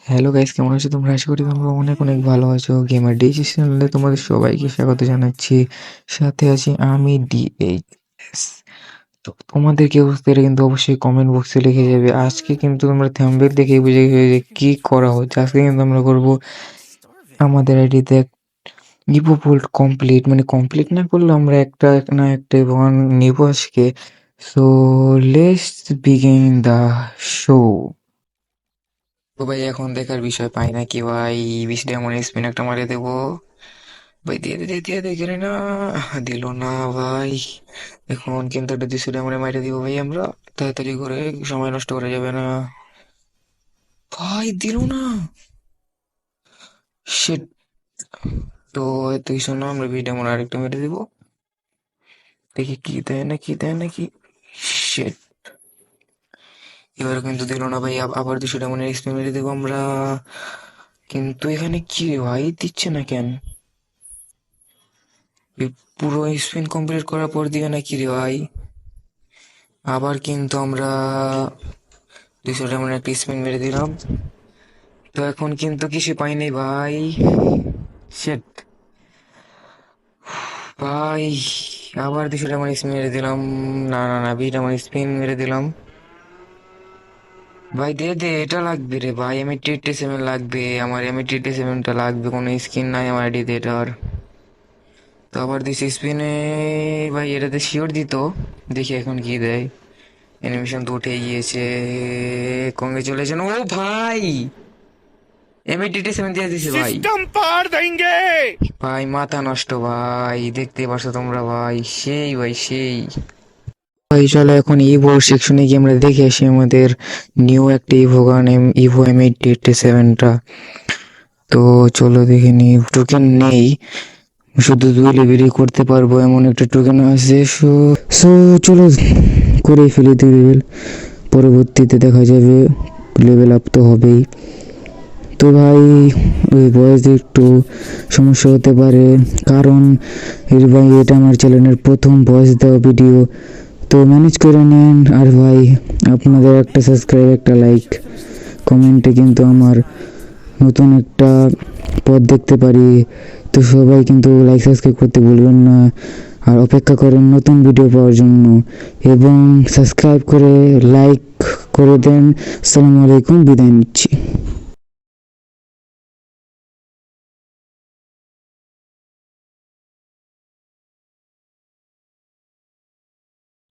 Hello guys, কেমন আছো তোমরা? আশা করি তোমরা অনেক অনেক ভালো আছো। গেমার ডিএইচএস চ্যানেলে তোমাদের সবাইকে স্বাগত জানাচ্ছি। সাথে আছি আমি ডিএইচএস। তো তোমাদের কি অবস্থা এটা কিন্তু অবশ্যই কমেন্ট বক্সে লিখে যাবে। আজকে কিন্তু তোমরা থাম্বনেল দেখেই বুঝে গেবে যে কি করা হচ্ছে। আজকে কিন্তু আমরা করব আমাদের আইডিতে ইভো পোল্ট কমপ্লিট, মানে কমপ্লিট না করলে আমরা একটা না একটা এবং নিব আজকে। So let's begin the show. তো ভাই এখন দেখার বিষয় পাই না কি ভাই, 20 ডায়মন্ড স্পিন একটা মারিয়ে দেবো ভাই। দিয়ে দে গেলে না, দিল না ভাই। এখন কিন্তু একটা 200 ডায়মন্ডে মারিয়ে দিব ভাই আমরা, তাড়াতাড়ি করে, সময় নষ্ট করা যাবে না ভাই। দিল না, শিট। তো এত কিছু না, আমরা 20 ডায়মন্ড আরেকটা মেরে দিব, দেখি কি দেয় না কি দেয় নাকি। শিট, এবার কিন্তু দিল না ভাই। আবার 200 ডায়মন্ডের স্পিন মেরে দেবো আমরা, কিন্তু এখানে কি রে ভাই, দিচ্ছে না কেন? এই পুরো স্পিন কমপ্লিট করার পর দিবে নাকি রে ভাই? আবার কিন্তু আমরা 200 ডায়মন্ড একটা স্পিন মেরে দিলাম, তো এখন কিন্তু কিছু পাই নাই ভাই। শেট ভাই, আবার 200 ডায়মন্ড স্পিন মেরে দিলাম। না না না, 20 ডায়মন্ড স্পিন মেরে দিলাম ভাই। দে দে, এটা লাগবে রে ভাই, আমি টি সেভেন লাগবে আমার, আমি টি সেভেনটা লাগবে, কোনো স্কিন নাই আমার আইডিতে এটার। তো আবার দিছি স্পিনে ভাই, এটাতে শিওর দিত, দেখি এখন কি দেয়। অ্যানিমেশন তো উঠে গিয়েছে, কংগ্রেচুলেশন। ও ভাই, এমএটিটি 7 দিয়ে দিছে ভাই। सिस्टम पार देंगे। ভাই মাথা নষ্ট ভাই, দেখতে পারছো তোমরা ভাই, সেই ভাই সেই। ভাই চলো এখন ইভো সেকশনে গিয়ে আমরা দেখে আসি আমাদের নিউ একটা ইভো গান, ইভো M8087টা। তো চলো দেখে নি, টোকেন নেই, শুধু 2 লেভেলই করতে পারবো এমন একটা টোকেন আছে। সো চলো করে ফেলি 2 লেভেল, পরবর্তীতে দেখা যাবে, লেভেল আপ তো হবেই। তো ভাই ওই ভয়েসে একটু সমস্যা হতে পারে, কারণ এর ভাই এটা আমার চ্যানেলের প্রথম ভয়েস দেওয়া ভিডিও, তো ম্যানেজ করে নিন। আর ভাই আপনাদের একটা সাবস্ক্রাইব, একটা লাইক, কমেন্টে কিন্তু আমার নতুন একটা পথ দেখতে পারি। তো সবাই কিন্তু লাইক সাবস্ক্রাইব করতে ভুলবেন না, আর অপেক্ষা করেন নতুন ভিডিও পাওয়ার জন্য, এবং সাবস্ক্রাইব করে লাইক করে দেন। আসসালামু আলাইকুম, বিদায় নিচ্ছি।